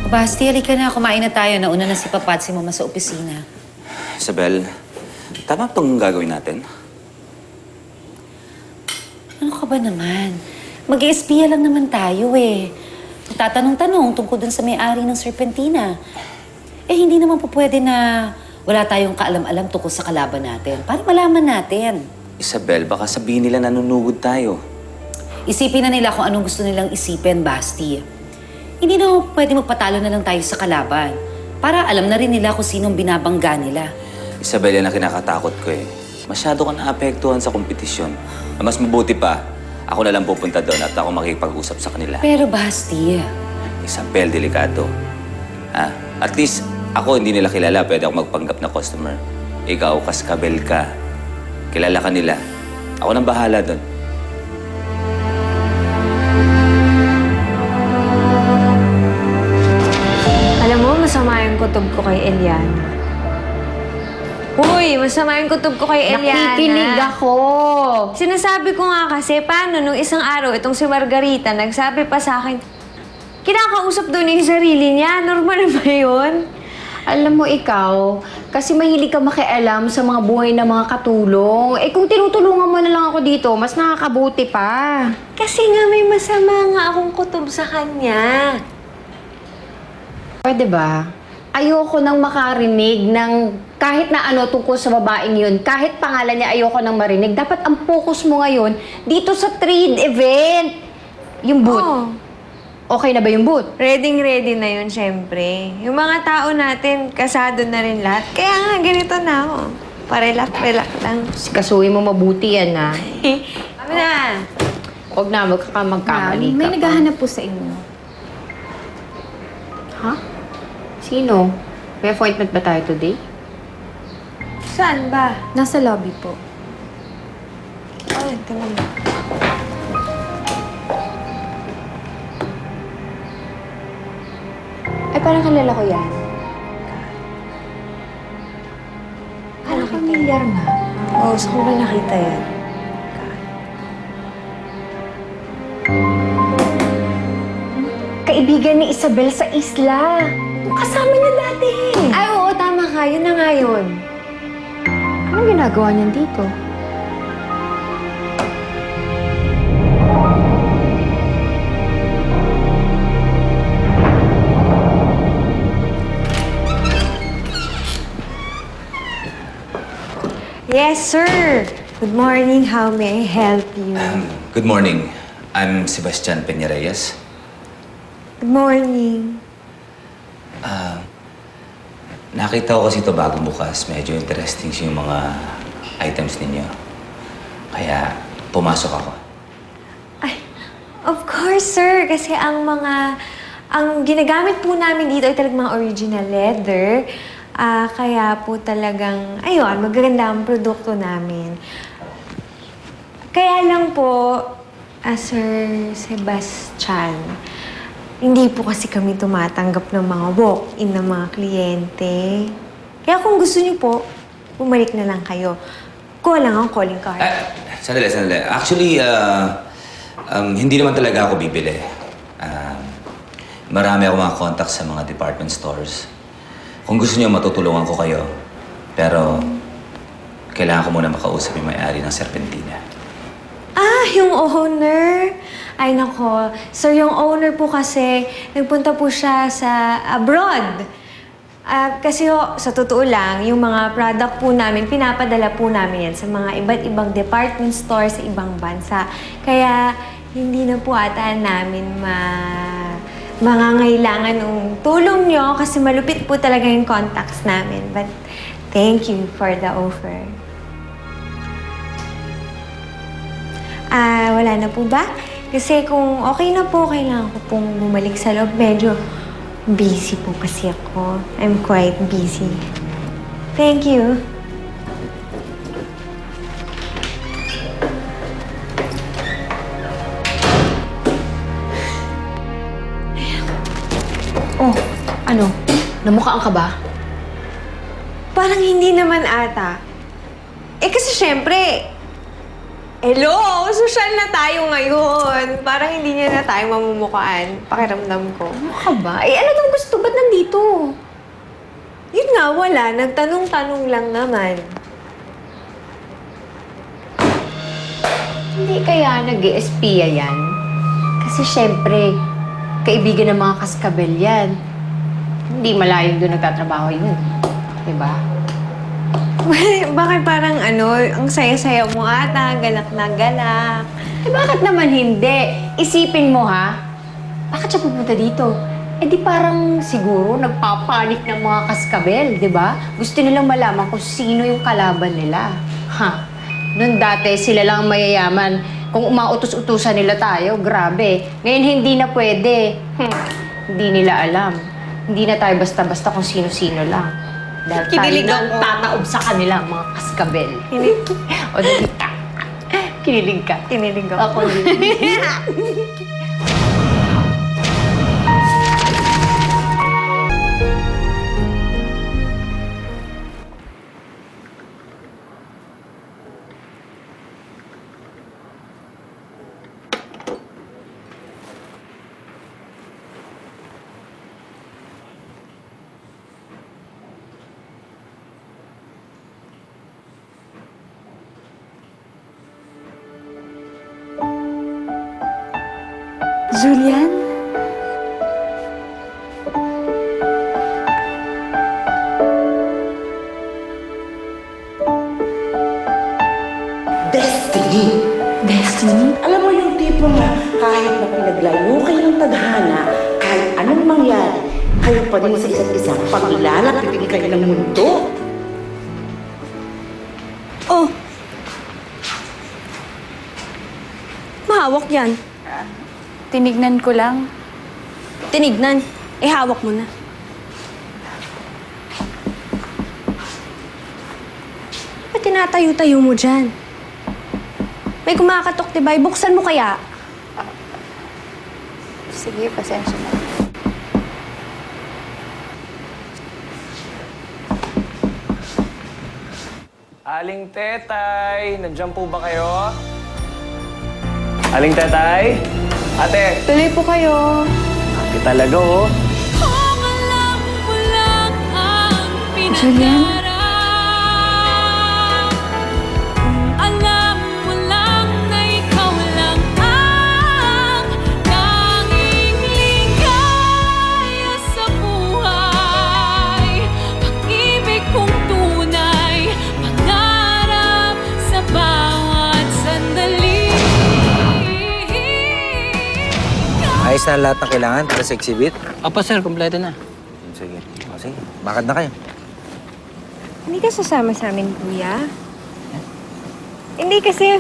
Basti, halika na. Kumain na tayo. Nauna na si Papa at si Mama sa opisina. Isabel, tama itong gagawin natin? Ano ka ba naman? Mag-espiya lang naman tayo eh. Tatanong-tanong tungkol dun sa may-ari ng Serpentina. Eh, hindi naman po pwede na wala tayong kaalam-alam tungkol sa kalaban natin. Para malaman natin. Isabel, baka sabihin nila nanunugod tayo. Isipin na nila kung anong gusto nilang isipin, Basti. Hindi na pwede magpatalo na lang tayo sa kalaban. Para alam na rin nila kung sinong binabangga nila. Isabel, yan ang kinakatakot ko eh. Masyado ka naapektuhan sa kompetisyon. Mas mabuti pa, ako na lang pupunta doon at ako makikipag-usap sa kanila. Pero Basti... Isabel, delikado. Ha? At least, ako hindi nila kilala. Pwede ako magpanggap na customer. Ikaw, kaskabel ka. Kilala ka nila. Ako nang bahala doon. Alam mo, masama yung kutob ko kay Eliana. Uy, masama yung kutob ko kay Eliana. Nakikinig ako. Sinasabi ko nga kasi, paano nung isang araw, itong si Margarita, nagsabi pa sa akin, kinakausap doon yung sarili niya. Normal ba yun? Alam mo ikaw, kasi mahilig ka makialam sa mga buhay ng mga katulong. Eh kung tinutulungan mo na lang ako dito, mas nakakabuti pa. Kasi nga may masama nga akong kutob sa kanya. Pwede ba? Ayoko nang makarinig ng kahit na ano tungkol sa babaeng yun. Kahit pangalan niya ayoko nang marinig. Dapat ang focus mo ngayon dito sa trade event. Yung booth. Oo. Okay na ba yung booth? Ready na yun, syempre. Yung mga tao natin, kasado na rin lahat. Kaya nga, ganito na ako. Parelak-relak lang. Sikasuhin mo mabuti yan, ha? Kami na. Huwag na, magkamali ka May pa. naghahanap po sa inyo. Ha? Sino? May appointment ba tayo today? Saan ba? Nasa lobby po. Ay, tingnan mo. Ay, parang kilala ko yan. Parang familiar nga. Oo, saan ko ba nakita yan? Kaibigan ni Isabel sa isla. Kasama niya dati. Ay, oo, tama ka. Yun na nga yun. Anong ginagawa niyan dito? Yes, sir. Good morning. How may I help you? Good morning. I'm Sebastian Peña-Reyes. Good morning. Nakita ko kasi ito bagong bukas. Medyo interesting yung mga items ninyo. Kaya pumasok ako. Ay, of course, sir. Kasi ang ginagamit po namin dito ay talagang mga original leather. Kaya po talagang, ayun, magaganda ang produkto namin. Kaya lang po, Sir Sebastian, hindi po kasi kami tumatanggap ng mga walk-in ng mga kliyente. Kaya kung gusto niyo po, bumalik na lang kayo. Kuha lang ang calling card. Sandali. Actually, hindi naman talaga ako bibili. Marami ako mga contacts sa mga department stores. Kung gusto niyo, matutulungan ko kayo. Pero, kailangan ko muna makausap yung may-ari ng Serpentina. Yung owner? Ay, nako. Sir, yung owner po kasi, nagpunta po siya sa abroad. Kasi sa totoo lang, yung mga product po namin, pinapadala po namin yan sa mga iba't ibang department store sa ibang bansa. Kaya, hindi na po ata namin mangangailangan ng tulong nyo kasi malupit po talaga yung contacts namin. But, thank you for the offer. Wala na po ba? Kasi kung okay na po, kailangan ko pong bumalik sa loob. Medyo busy po kasi ako. I'm quite busy. Thank you. Oh, ano? Namukhaan ka ba? Parang hindi naman ata. Kasi syempre, Hello! Social na tayo ngayon. Parang hindi niya na tayo mamumukaan. Pakiramdam ko. Ano ka ba? Eh, ano daw gusto? Ba't nandito? Yun nga, wala. Nagtanong-tanong lang naman. Hindi kaya nag-i-espiya yan? Kasi syempre, kaibigan ng mga kaskabel yan. Hindi malayong doon nagtatrabaho yun. Diba? Bakit parang ang saya-saya mo ata, galak na galak. Eh bakit naman hindi? Isipin mo ha, bakit siya pupunta dito? Eh di parang siguro nagpapanik ng mga kaskabel, di ba? Gusto nilang malaman kung sino yung kalaban nila. Ha? Noon dati sila lang ang mayayaman. Kung umautos-utusan nila tayo, grabe. Ngayon hindi na pwede. Hindi nila alam. Hindi na tayo basta-basta kung sino-sino lang. Dahil tayo Kinilig nang ako. tataob sa kanila, mga kaskabel. O di ka. Kinilig ka. Kinilig ako. Ako din. Julian? Destiny. Destiny? Alam mo yung tipo na kahit na pinaglayo kayo ng tadhana, kahit anong mangyari, kayo pa rin sa isa't isa paglalapitin kayo ng mundo. Oh! Mahawak yan. Tinignan ko lang. Tinignan. Eh, hawak mo na. Ba't tinatayo-tayo mo dyan? May kumakatok, diba? Buksan mo kaya? Sige, pasensya na. Aling Tetay, nandiyan po ba kayo? Aling Tetay? Ate, Tuloy po kayo. ate talaga oh. Julian? Alam mo lang na ikaw lang ang tanging ligaya sa buhay. Pag-ibig kong tunay, pangarap sa bawat sandali. Ayos na lahat ng kailangan para sa exhibit? Opo sir, kompleto na. Sige. O sige, bakit na kayo? Hindi ka sasama sa amin, kuya? Hindi kasi,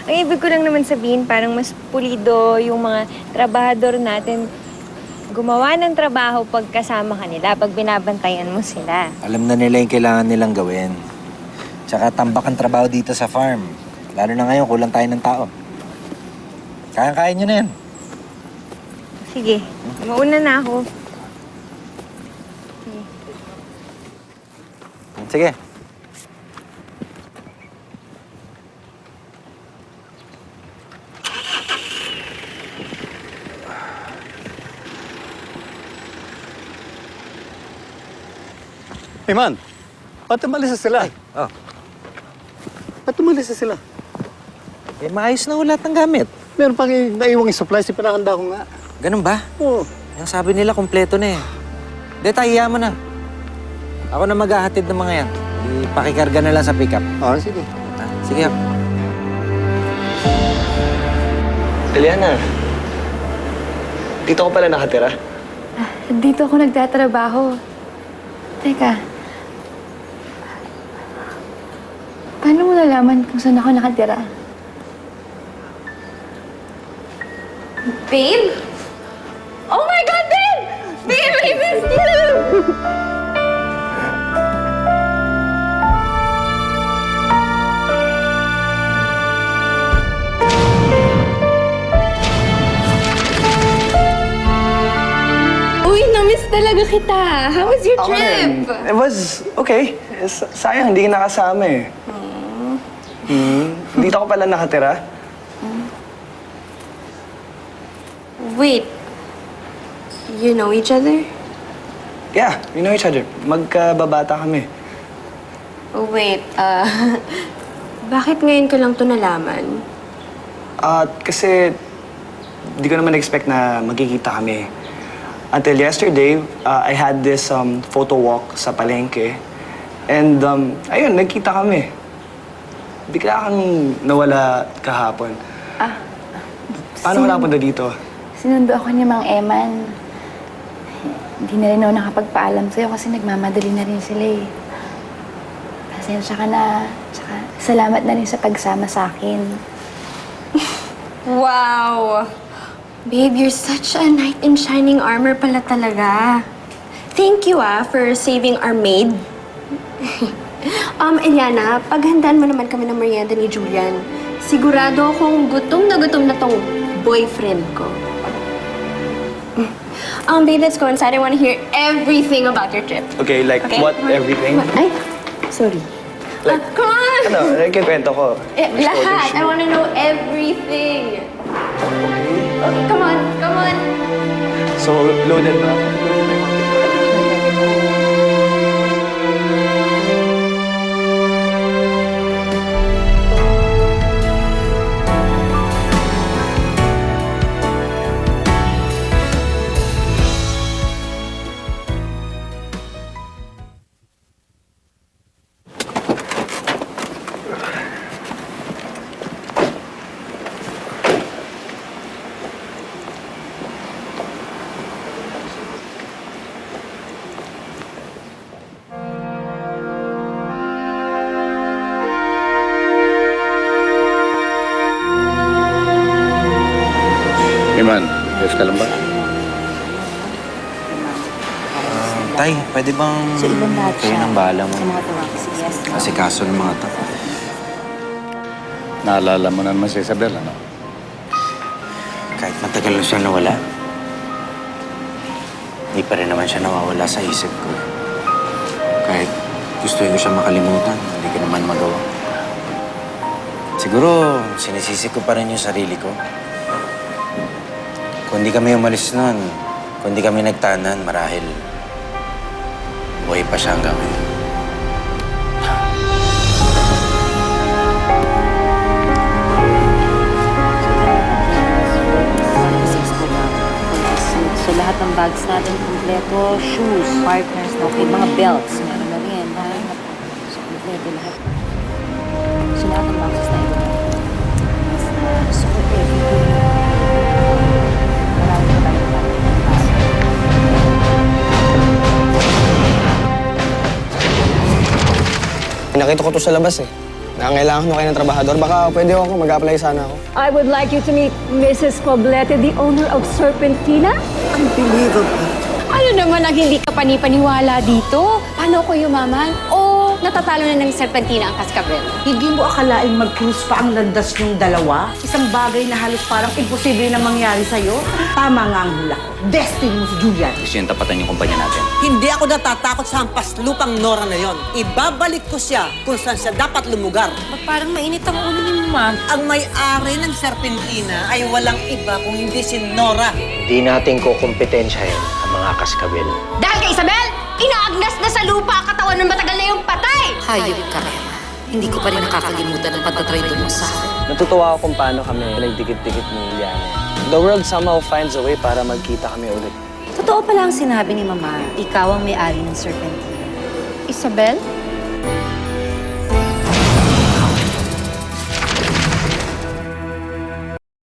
ang ibig ko lang naman sabihin, parang mas pulido yung mga trabahador natin gumawa ng trabaho pag kasama ka nila, pag binabantayan mo sila. Alam na nila yung kailangan nilang gawin. Tsaka tambak ang trabaho dito sa farm. Lalo na ngayon, kulang tayo ng tao. Kaya-kaya nyo na yan. Sige, mauna na ako. Sige. Hey man, ba't umalis na sila? Oh. Ba't umalis na sila? Eh, maayos na ulat ng gamit. Meron pang naiwang supplies, pinakanda ko nga. Ganun ba? Oo. Yung sabi nila, kompleto na eh. Hindi, tahiya mo na. Ako na maghahatid ng mga yan. Pakikarga na lang sa pickup. Ah, sige. Ah, sige. Eliana, dito ko pala nakatira. Dito ako nagtatrabaho. Teka. Paano mo nalaman kung saan ako nakatira? Babe? Oh my God, babe! Babe, I missed you! Uy, na-miss talaga kita. How was your trip? It was okay. Sayang, hindi ka nakasama eh. Dito ako pala nakatira. Wait. You know each other? Yeah, we know each other. Magkababata kami. Oh, wait. Bakit ngayon ko lang to nalaman? Kasi di ko naman expect na magkikita kami. Until yesterday, I had this photo walk sa palengke. And ayun, nagkita kami. Bigla kang nawala kahapon. Paano ka napunta dito? Sinundo ako ni Mang Eman. Hindi na rin ako nakapagpaalam sa'yo kasi nagmamadali na rin sila eh. Pasensya ka na. Tsaka salamat na rin sa pagsama sa akin. Wow! Babe, you're such a knight in shining armor pala talaga. Thank you for saving our maid. Eliana, paghandaan mo naman kami ng merienda ni Julian. Sigurado akong gutom na tong boyfriend ko. Babe, let's go inside. I want to hear everything about your trip. Okay, like Okay. what, everything? Ay, sorry. Come on! Ano, nagkikwento ko. Lahat. I want to know everything. Okay, come on. Come on. So, loaded ba? Iman, yes ka lang ba? Tay, pwede bang So, ibang lahat kayo siya. nang bahala mo? Sa mga tawaksi, yes. Kasi kaso ng mga to. Naalala mo na naman si Isabel, ano? Kahit matagal na siya nawala, hindi pa rin naman siya nawawala sa isip ko. Kahit gusto ko siya makalimutan, hindi ko naman magawa. Siguro, sinisisi ko pa rin yung sarili ko. Kung di kami umalis nun, kung di kami nagtanan, marahil buhay pa siya hanggang ngayon. So, lahat ng bags natin kompleto, shoes, partners, okay, mga belts, meron na rin, ha? So, kompleto lahat. So, lahat ng boxes na ito. So, everything. Nakita ko to sa labas eh. Nangangailangan ko kayo ng trabahador. Baka pwede ako, mag-apply sana ako. I would like you to meet Mrs. Poblete, the owner of Serpentina. Unbelievable. Ano naman ang hindi ka panipaniwala dito? Paano ko yumaman? O natatalo na ng Serpentina ang Cascabel? Hindi mo akalaing mag-cruise pa ang landas yung dalawa? Isang bagay na halos parang imposible na mangyari sa'yo? Tama nga ang hula ko. Destiny mo si Julian. Gusto yung tapatan yung kumpanya natin. Hindi ako natatakot sa hampas lupang Nora na yon. Ibabalik ko siya kung saan siya dapat lumugar. Ba't parang mainit ang ulo ni Mama? Ang may-ari ng Serpentina ay walang iba kung hindi si Nora. Hindi natin kukumpetensyahin ang mga kaskabel. Dahil kay Isabel, inaagnas na sa lupa ang katawan ng matagal na yung patay! Hayop ka, Rema. Hindi ko pa rin nakakalimutan ang pagtatraydo mo sa akin. Natutuwa ako kung paano kami nagdikit-dikit ni Liana. The world somehow finds a way para magkita kami ulit. Totoo pala ang sinabi ni Mama, ikaw ang may-ari ng Serpentina. Isabel?